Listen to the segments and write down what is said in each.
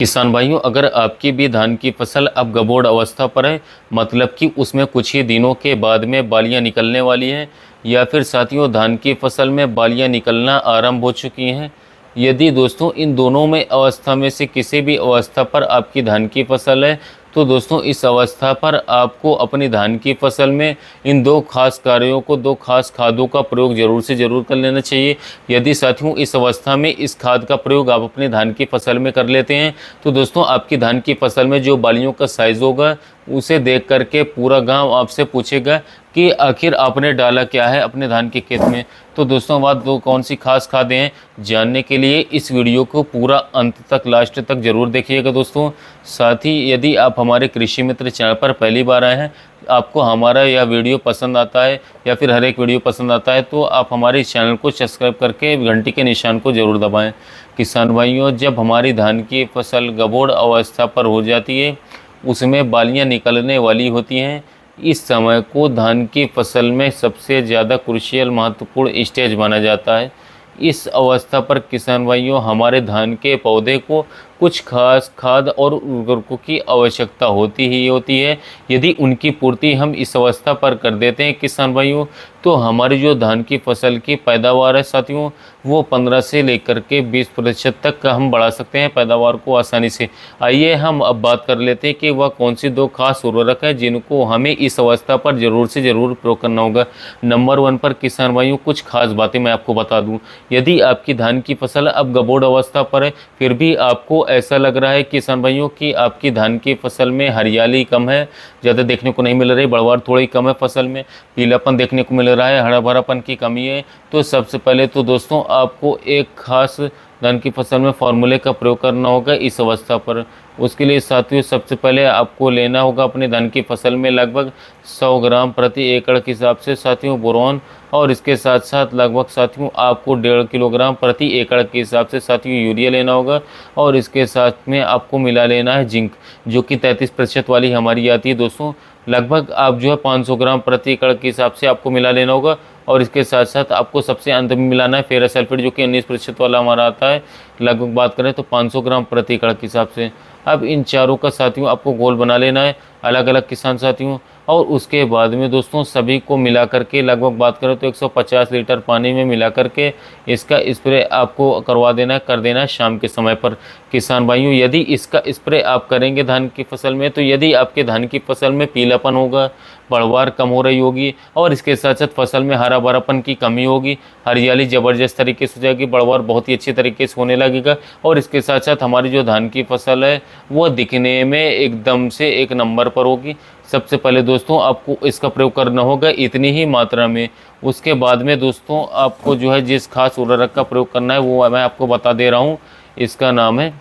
किसान भाइयों, अगर आपकी भी धान की फसल अब गबोड़ अवस्था पर है, मतलब कि उसमें कुछ ही दिनों के बाद में बालियां निकलने वाली हैं, या फिर साथियों धान की फसल में बालियां निकलना आरंभ हो चुकी हैं। यदि दोस्तों इन दोनों में अवस्था में से किसी भी अवस्था पर आपकी धान की फसल है, तो दोस्तों इस अवस्था पर आपको अपनी धान की फसल में इन दो खास कार्यों को, दो खास खादों का प्रयोग ज़रूर से ज़रूर कर लेना चाहिए। यदि साथियों इस अवस्था में इस खाद का प्रयोग आप अपने धान की फसल में कर लेते हैं, तो दोस्तों आपकी धान की फसल में जो बालियों का साइज़ होगा, उसे देख करके पूरा गांव आपसे पूछेगा कि आखिर आपने डाला क्या है अपने धान के खेत में। तो दोस्तों बात वो कौन सी खास खादें हैं, जानने के लिए इस वीडियो को पूरा अंत तक, लास्ट तक ज़रूर देखिएगा दोस्तों। साथ ही यदि आप हमारे कृषि मित्र चैनल पर पहली बार आए हैं, आपको हमारा यह वीडियो पसंद आता है या फिर हर एक वीडियो पसंद आता है, तो आप हमारे इस चैनल को सब्सक्राइब करके घंटी के निशान को ज़रूर दबाएं। किसान भाइयों, जब हमारी धान की फसल गबोड़ अवस्था पर हो जाती है, उसमें बालियां निकलने वाली होती हैं, इस समय को धान की फसल में सबसे ज़्यादा क्रूशियल महत्वपूर्ण स्टेज माना जाता है। इस अवस्था पर किसान भाइयों हमारे धान के पौधे को कुछ खास खाद और उर्वरकों की आवश्यकता होती ही होती है। यदि उनकी पूर्ति हम इस अवस्था पर कर देते हैं किसान भाइयों, तो हमारी जो धान की फसल की पैदावार है साथियों, वो 15 से लेकर के 20% तक का हम बढ़ा सकते हैं पैदावार को आसानी से। आइए हम अब बात कर लेते हैं कि वह कौन सी दो खास उर्वरक है जिनको हमें इस अवस्था पर ज़रूर से ज़रूर प्रयोग करना होगा। नंबर 1 पर किसान भाइयों कुछ खास बातें मैं आपको बता दूं। यदि आपकी धान की फसल अब गबोड़ अवस्था पर है, फिर भी आपको ऐसा लग रहा है किसान भाइयों कि आपकी धान की फसल में हरियाली कम है, ज़्यादा देखने को नहीं मिल रही, बढ़वार थोड़ी कम है, फसल में पीलापन देखने को मिल रहा है, हरा भरापन की कमी है, तो सबसे पहले तो दोस्तों आपको एक खास धान की फसल में फार्मूले का प्रयोग करना होगा इस अवस्था पर। उसके लिए साथियों सबसे पहले आपको लेना होगा अपने धान की फसल में लगभग 100 ग्राम प्रति एकड़ के हिसाब से साथियों बोरॉन, और इसके साथ साथ लगभग साथियों आपको 1.5 किलोग्राम प्रति एकड़ के हिसाब से साथियों यूरिया लेना होगा, और इसके साथ में आपको मिला लेना है जिंक, जो कि 33% वाली हमारी आती है दोस्तों। लगभग आप जो है 500 ग्राम प्रति एकड़ के हिसाब से आपको मिला लेना होगा, और इसके साथ साथ आपको सबसे अंत में मिलाना है फेरस सल्फेट, जो कि 19% वाला हमारा आता है। लगभग बात करें तो 500 ग्राम प्रति एकड़ के हिसाब से। अब इन चारों का साथियों आपको घोल बना लेना है अलग अलग किसान साथियों, और उसके बाद में दोस्तों सभी को मिला करके लगभग बात करें तो 150 लीटर पानी में मिला करके इसका स्प्रे आपको करवा देना है, कर देना है शाम के समय पर। किसान भाइयों, यदि इसका स्प्रे आप करेंगे धान की फसल में, तो यदि आपके धान की फसल में पीलापन होगा, बढ़वार कम हो रही होगी, और इसके साथ साथ फसल में हरा भरापन की कमी होगी, हरियाली ज़बरदस्त तरीके से हो जाएगी, बढ़वार बहुत ही अच्छी तरीके से होने लगेगा, और इसके साथ साथ हमारी जो धान की फसल है वो दिखने में एकदम से एक नंबर पर होगी। सबसे पहले दोस्तों आपको इसका प्रयोग करना होगा इतनी ही मात्रा में। उसके बाद में दोस्तों आपको जो है जिस खास उर्वरक का प्रयोग करना है वो मैं आपको बता दे रहा हूँ। इसका नाम है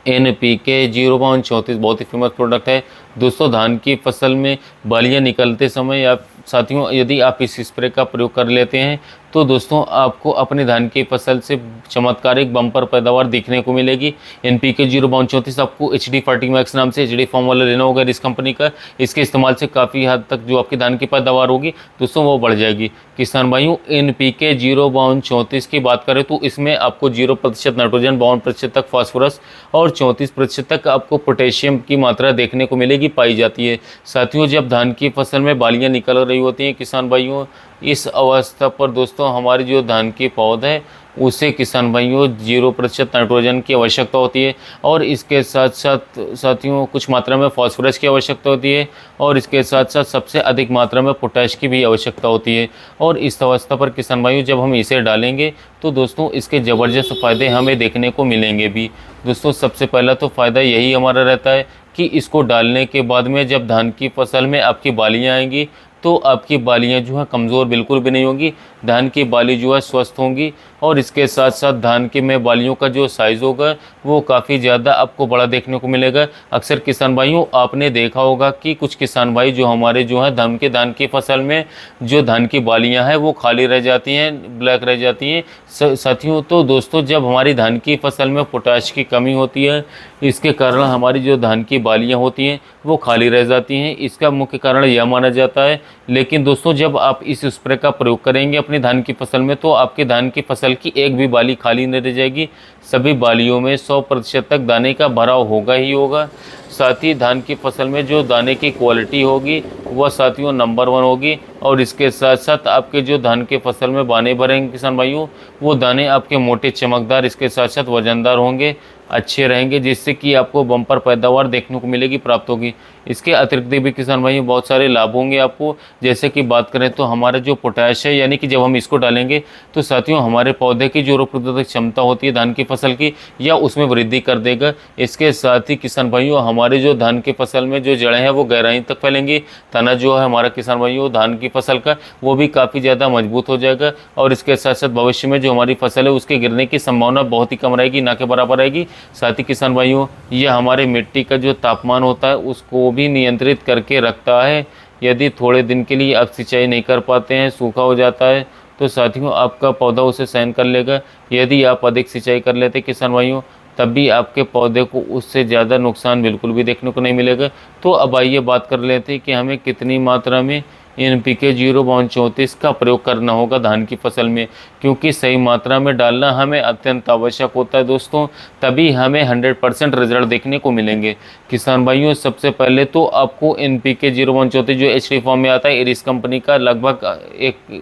NPK 0.34, बहुत ही फेमस प्रोडक्ट है दोस्तों। धान की फसल में बालियां निकलते समय या साथियों यदि आप इस स्प्रे का प्रयोग कर लेते हैं, तो दोस्तों आपको अपने धान की फसल से चमत्कारिक बम्पर पैदावार देखने को मिलेगी। NPK 0.34 आपको HD फर्टिमैक्स नाम से HD फॉर्म वाला लेना होगा इस कंपनी का। इसके इस्तेमाल से काफ़ी हद तक जो आपकी धान की पैदावार होगी दोस्तों वो बढ़ जाएगी। किसान भाइयों, NPK 0.34 की बात करें तो इसमें आपको 0% नाइट्रोजन, 52% तक फास्फोरस और 34% तक आपको पोटेशियम की मात्रा देखने को मिलेगी, पाई जाती है। साथियों जब धान की फसल में बालियां निकल रही होती हैं किसान भाइयों, इस अवस्था पर दोस्तों हमारी जो धान की पौध है उसे किसान भाइयों 0% नाइट्रोजन की आवश्यकता होती है, और इसके साथ साथ साथियों कुछ मात्रा में फास्फोरस की आवश्यकता होती है, और इसके साथ साथ सबसे अधिक मात्रा में पोटैश की भी आवश्यकता होती है। और इस अवस्था पर किसान भाइयों जब हम इसे डालेंगे तो दोस्तों इसके ज़बरदस्त फ़ायदे हमें देखने को मिलेंगे भी। दोस्तों सबसे पहला तो फ़ायदा यही हमारा रहता है कि इसको डालने के बाद में जब धान की फसल में आपकी बालियाँ आएंगी, तो आपकी बालियाँ जो है कमज़ोर बिल्कुल भी नहीं होंगी, धान की बाली जो है स्वस्थ होंगी, और इसके साथ साथ धान के में बालियों का जो साइज़ होगा वो काफ़ी ज़्यादा आपको बड़ा देखने को मिलेगा। अक्सर किसान भाइयों आपने देखा होगा कि कुछ किसान भाई जो हमारे जो है धान की फसल में जो धान की बालियाँ हैं वो खाली रह जाती हैं, ब्लैक रह जाती हैं साथियों। तो दोस्तों जब हमारी धान की फसल में पोटाश की कमी होती है, इसके कारण हमारी जो धान की बालियाँ होती हैं वो खाली रह जाती हैं। इसका मुख्य कारण यह माना जाता है लेकिन दोस्तों जब आप इस स्प्रे का प्रयोग करेंगे अपनी धान की फसल में, तो आपके धान की फसल की एक भी बाली खाली नहीं रह जाएगी। सभी बालियों में 100% तक दाने का भराव होगा ही होगा। साथ ही धान की फसल में जो दाने की क्वालिटी होगी वह साथियों नंबर 1 होगी। और इसके साथ साथ आपके जो धान के फसल में दाने भरेंगे किसान भाइयों, वो दाने आपके मोटे चमकदार, इसके साथ साथ वजनदार होंगे, अच्छे रहेंगे, जिससे कि आपको बम्पर पैदावार देखने को मिलेगी, प्राप्त होगी। इसके अतिरिक्त भी किसान भाइयों बहुत सारे लाभ होंगे आपको। जैसे कि बात करें तो हमारा जो पोटैश है, यानी कि जब हम इसको डालेंगे तो साथियों हमारे पौधे की जो रोग प्रतिरोधक क्षमता होती है धान की फसल की, या उसमें वृद्धि कर देगा। इसके साथ ही किसान भाइयों हमारे जो धान की फसल में जो जड़ें हैं वो गहराई तक फैलेंगी। तना जो है हमारा किसान भाइयों धान की फसल का, वो भी काफ़ी ज़्यादा मजबूत हो जाएगा। और इसके साथ साथ भविष्य में जो हमारी फसल है उसके गिरने की संभावना बहुत ही कम रहेगी, ना के बराबर रहेगी। साथ ही किसान भाइयों ये हमारे मिट्टी का जो तापमान होता है उसको भी नियंत्रित करके रखता है। यदि थोड़े दिन के लिए आप सिंचाई नहीं कर पाते हैं, सूखा हो जाता है, तो साथियों आपका पौधा उसे सहन कर लेगा। यदि आप अधिक सिंचाई कर लेते किसान भाइयों, तब भी आपके पौधे को उससे ज़्यादा नुकसान बिल्कुल भी देखने को नहीं मिलेगा। तो अब आइए बात कर लेते हैं कि हमें कितनी मात्रा में NPK 0/34 का प्रयोग करना होगा धान की फसल में, क्योंकि सही मात्रा में डालना हमें अत्यंत आवश्यक होता है दोस्तों। तभी हमें 100% रिजल्ट देखने को मिलेंगे किसान भाइयों। सबसे पहले तो आपको NPK 0/34 जो HD फॉर्म में आता है, एरिस कंपनी का, लगभग 1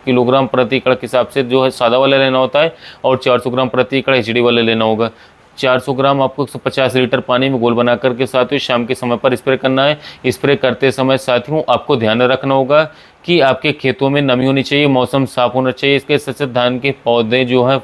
किलोग्राम प्रति एकड़ के हिसाब से जो है सादा वाला लेना होता है, और 400 ग्राम प्रति एकड़ HD वाला लेना होगा। 400 ग्राम आपको 150 लीटर पानी में घोल बना करके साथियों शाम के समय पर स्प्रे करना है। स्प्रे करते समय साथियों आपको ध्यान रखना होगा कि आपके खेतों में नमी होनी चाहिए, मौसम साफ होना चाहिए। इसके साथ साथ धान के पौधे जो है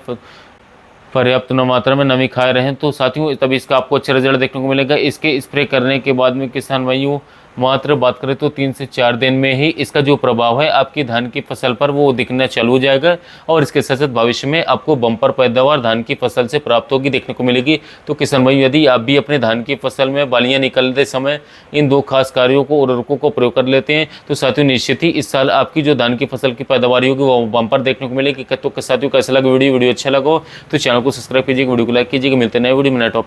पर्याप्त मात्रा में नमी खाए रहें, तो साथियों तभी इसका आपको अच्छा रिजल्ट देखने को मिलेगा। इसके स्प्रे करने के बाद में किसान भाइयों मात्र बात करें तो 3 से 4 दिन में ही इसका जो प्रभाव है आपकी धान की फसल पर वो दिखना चालू हो जाएगा। और इसके साथ साथ भविष्य में आपको बम्पर पैदावार धान की फसल से प्राप्त होगी, देखने को मिलेगी। तो किसान भाई यदि आप भी अपने धान की फसल में बालियां निकलते समय इन 2 खास कार्यों को, उर्वरकों को प्रयोग कर लेते हैं, तो साथियों निश्चित ही इस साल आपकी जो धान की फसल की पैदावार होगी वो बम्पर देखने को मिलेगी। तो साथियों कैसा लगा वीडियो अच्छा लगा तो चैनल को सब्सक्राइब कीजिएगा, वीडियो को लाइक कीजिएगा। मिलते हैं नए वीडियो में नए टॉपिक।